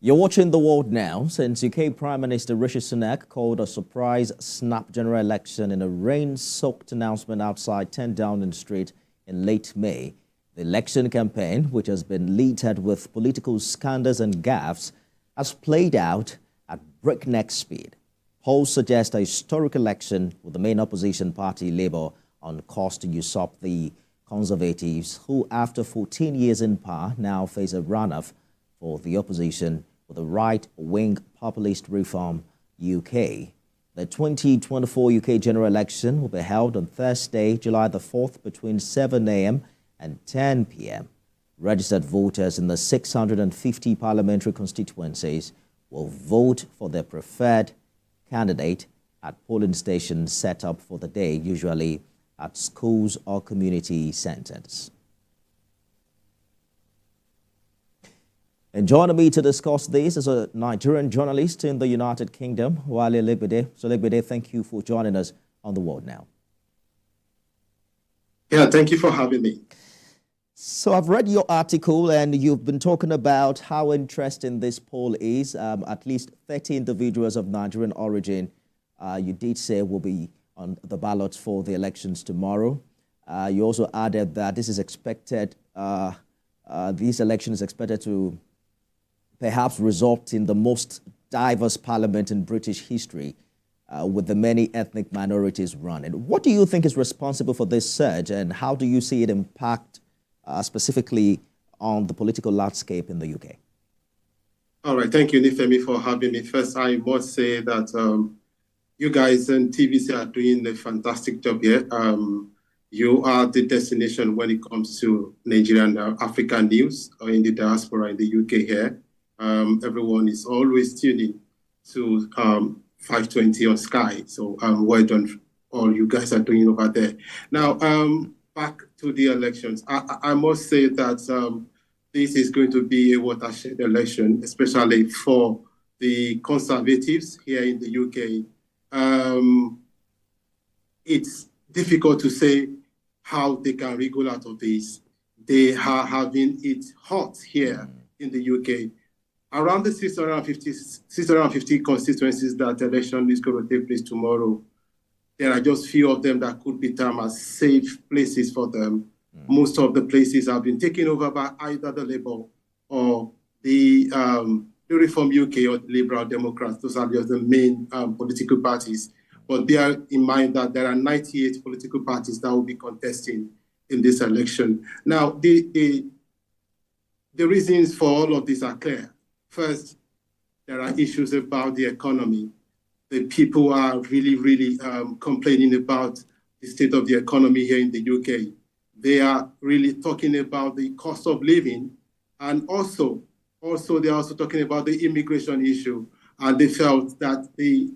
You're watching The World Now. Since UK Prime Minister Rishi Sunak called a surprise snap general election in a rain-soaked announcement outside 10 Downing Street in late May, the election campaign, which has been littered with political scandals and gaffes, has played out at breakneck speed. Polls suggest a historic election with the main opposition party, Labour, on course to usurp the Conservatives, who, after 14 years in power, now face a runoff for the opposition with the right-wing populist Reform UK. The 2024 UK general election will be held on Thursday, July the 4th, between 7 a.m. and 10 p.m. Registered voters in the 650 parliamentary constituencies will vote for their preferred candidate at polling stations set up for the day, usually at schools or community centers. And joining me to discuss this is a Nigerian journalist in the United Kingdom, Wale Legbede. So Legbede, thank you for joining us on The World Now. Yeah, thank you for having me. So I've read your article and you've been talking about how interesting this poll is. At least 30 individuals of Nigerian origin, you did say, will be on the ballot for the elections tomorrow. You also added that this is expected, this election is expected to perhaps result in the most diverse parliament in British history, with the many ethnic minorities running. What do you think is responsible for this surge, and how do you see it impact specifically on the political landscape in the UK? All right, thank you, Nifemi, for having me. First, I must say that you guys and TVC are doing a fantastic job here. You are the destination when it comes to Nigerian African news or in the diaspora in the UK here. Everyone is always tuning to 520 on Sky. So well done, all you guys are doing over there. Now, back to the elections. I must say that this is going to be a watershed election, especially for the Conservatives here in the UK. It's difficult to say how they can wriggle out of this. They are having it hot here in the UK. Around the 650 constituencies that election is going to take place tomorrow, there are just few of them that could be termed as safe places for them. Most of the places have been taken over by either the Labour or the Reform UK or the Liberal Democrats. Those are just the main political parties. But bear in mind that there are 98 political parties that will be contesting in this election. Now, the reasons for all of this are clear. First, there are issues about the economy. The people are really complaining about the state of the economy here in the UK. They are really talking about the cost of living, and also they're also talking about the immigration issue. And they felt that the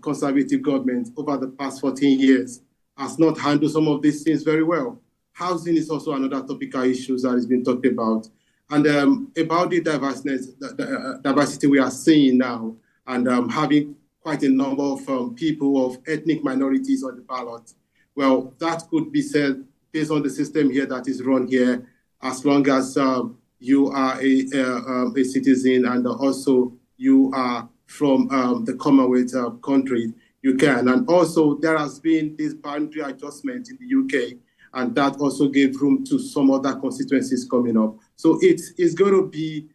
Conservative government over the past 14 years has not handled some of these things very well. Housing is also another topical issue that has been talked about. And about the diversity we are seeing now, and having quite a number of people of ethnic minorities on the ballot. Well, that could be said based on the system here that is run here, as long as you are a citizen and also you are from the Commonwealth country, you can. And also there has been this boundary adjustment in the UK, and that also gave room to some other constituencies coming up. So it's going to be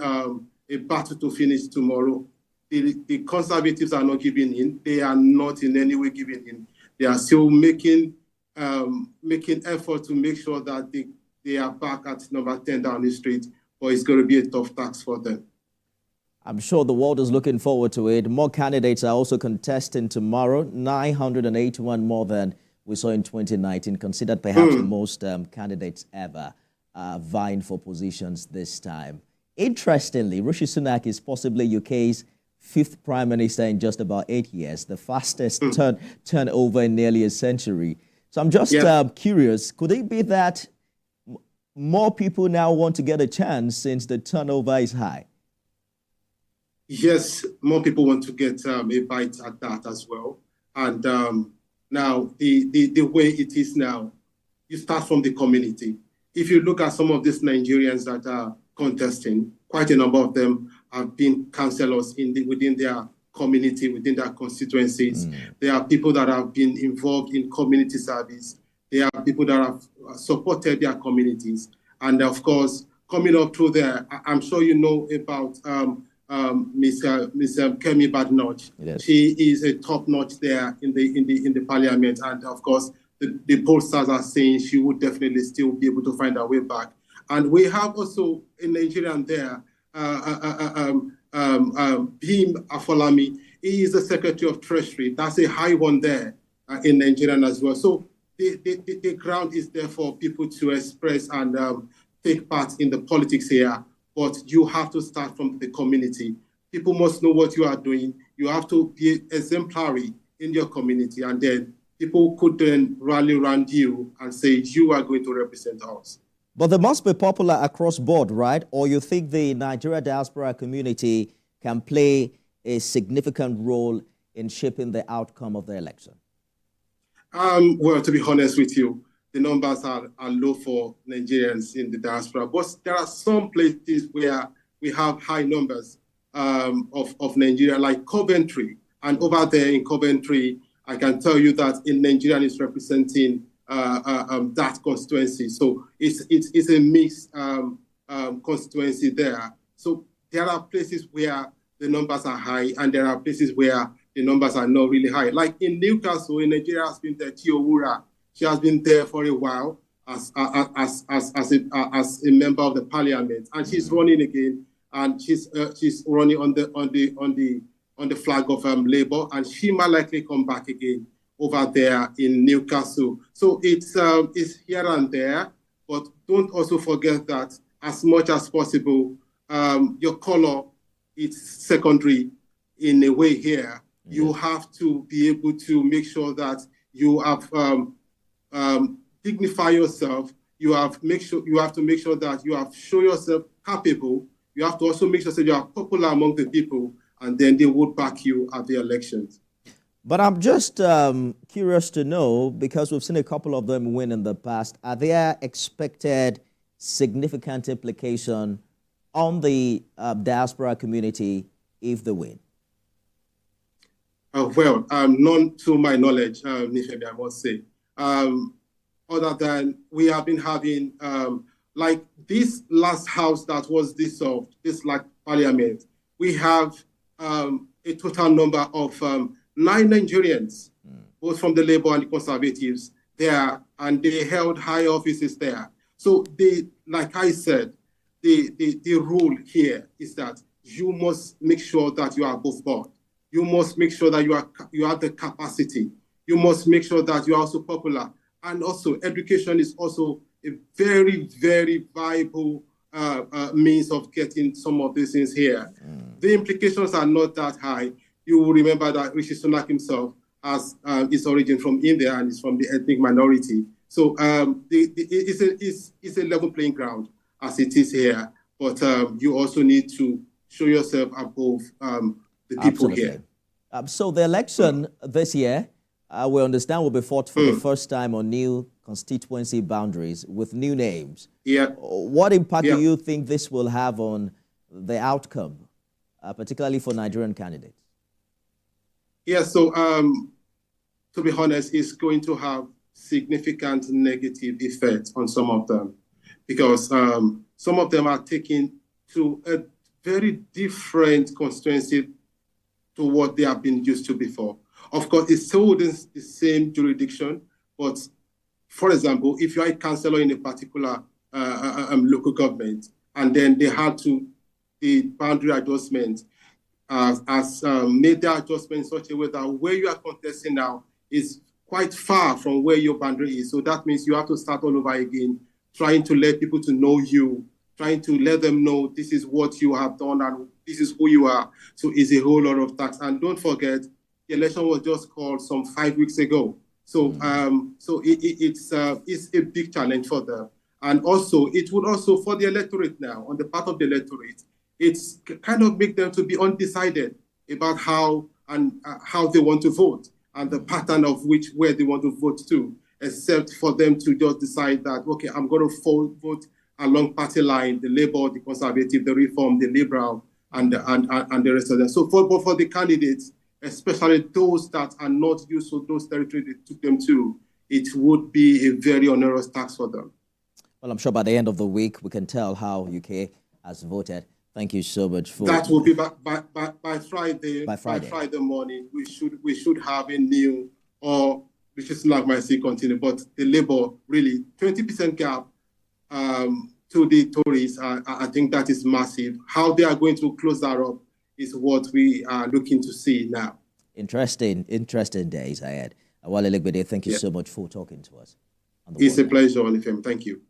a battle to finish tomorrow. The Conservatives are not giving in. They are not in any way giving in. They are still making effort to make sure that they are back at number 10 Downing Street, but it's going to be a tough task for them. I'm sure the world is looking forward to it. More candidates are also contesting tomorrow, 981 more than we saw in 2019, considered perhaps the most candidates ever vying for positions this time. Interestingly, Rishi Sunak is possibly UK's 5th Prime Minister in just about 8 years, the fastest turnover in nearly a century. So I'm just curious, could it be that more people now want to get a chance since the turnover is high? Yes, more people want to get a bite at that as well. And now, the way it is now, you start from the community. If you look at some of these Nigerians that are contesting, quite a number of them have been councillors within their community, within their constituencies. There are people that have been involved in community service. There are people that have supported their communities. And of course, coming up through there, I'm sure you know about Ms. Kemi Badnoch. Yes. She is a top-notch there in the parliament. And of course, the pollsters are saying she would definitely still be able to find her way back. And we have also a Nigerian there, Bim Afolami. He is the Secretary of Treasury. That's a high one there in Nigerian as well. So the ground is there for people to express and take part in the politics here. But you have to start from the community. People must know what you are doing. You have to be exemplary in your community, and then people could then rally around you and say, you are going to represent us. But they must be popular across board, right? Or you think the Nigeria diaspora community can play a significant role in shaping the outcome of the election? Well, to be honest with you, the numbers are low for Nigerians in the diaspora, but there are some places where we have high numbers of Nigeria, like Coventry. And over there in Coventry, I can tell you that in Nigerian is representing that constituency. So it's a mixed constituency there. So there are places where the numbers are high, and there are places where the numbers are not really high. Like in Newcastle, in Nigeria has been there, Tiowura. She has been there for a while as a member of the parliament, and she's running again, and she's running on the flag of Labour, and she might likely come back again over there in Newcastle. So it's here and there, but don't also forget that as much as possible, your color is secondary in a way here. You have to be able to make sure that you have dignify yourself. You have to make sure that you have show yourself capable. You have to also make sure that you are popular among the people, and then they would back you at the elections. But I'm just curious to know, because we've seen a couple of them win in the past, are there expected significant implication on the diaspora community if they win? Well, none to my knowledge, Nifemi, I must say. Other than we have been having, like this last house that was dissolved, this like parliament, we have a total number of 9 Nigerians, both from the Labour and the Conservatives there, and they held high offices there. So like I said, the rule here is that you must make sure that you are above board. You must make sure that you have the capacity. You must make sure that you are also popular. And also, education is also a very, very viable means of getting some of these things here. The implications are not that high. You will remember that Rishi Sunak himself has his origin from India and is from the ethnic minority. So it's a level playing ground as it is here. But you also need to show yourself above the people here. So the election this year, we understand will be fought for the first time on new constituency boundaries with new names. Yeah. What impact do you think this will have on the outcome, particularly for Nigerian candidates? Yeah, so to be honest, it's going to have significant negative effects on some of them, because some of them are taken to a very different constituency to what they have been used to before. Of course, it's still within the same jurisdiction, but for example, if you are a councillor in a particular local government, and then they had to, the boundary adjustment made the adjustment in such a way that where you are contesting now is quite far from where your boundary is. So that means you have to start all over again, trying to let people to know you, trying to let them know this is what you have done and this is who you are. So it's a whole lot of tax. And don't forget, the election was just called some 5 weeks ago. So it's a big challenge for them. And also, it would also, for the electorate now, on the part of the electorate, it's kind of make them to be undecided about how they want to vote and the pattern of where they want to vote to, except for them to just decide that, okay, I'm going to vote along party line, the Labour, the Conservative, the Reform, the Liberal, and the rest of them. So for the candidates, especially those that are not used to those territories they took them to, it would be a very onerous tax for them. Well, I'm sure by the end of the week, we can tell how UK has voted. Thank you so much for that. Will be by Friday. By Friday morning, we should have a new, or we should like my say continue. But the Labour really 20% gap to the Tories. I think that is massive. How they are going to close that up is what we are looking to see now. Interesting days ahead. Awale Legbede, thank you so much for talking to us. It's a pleasure, Olifem. Thank you.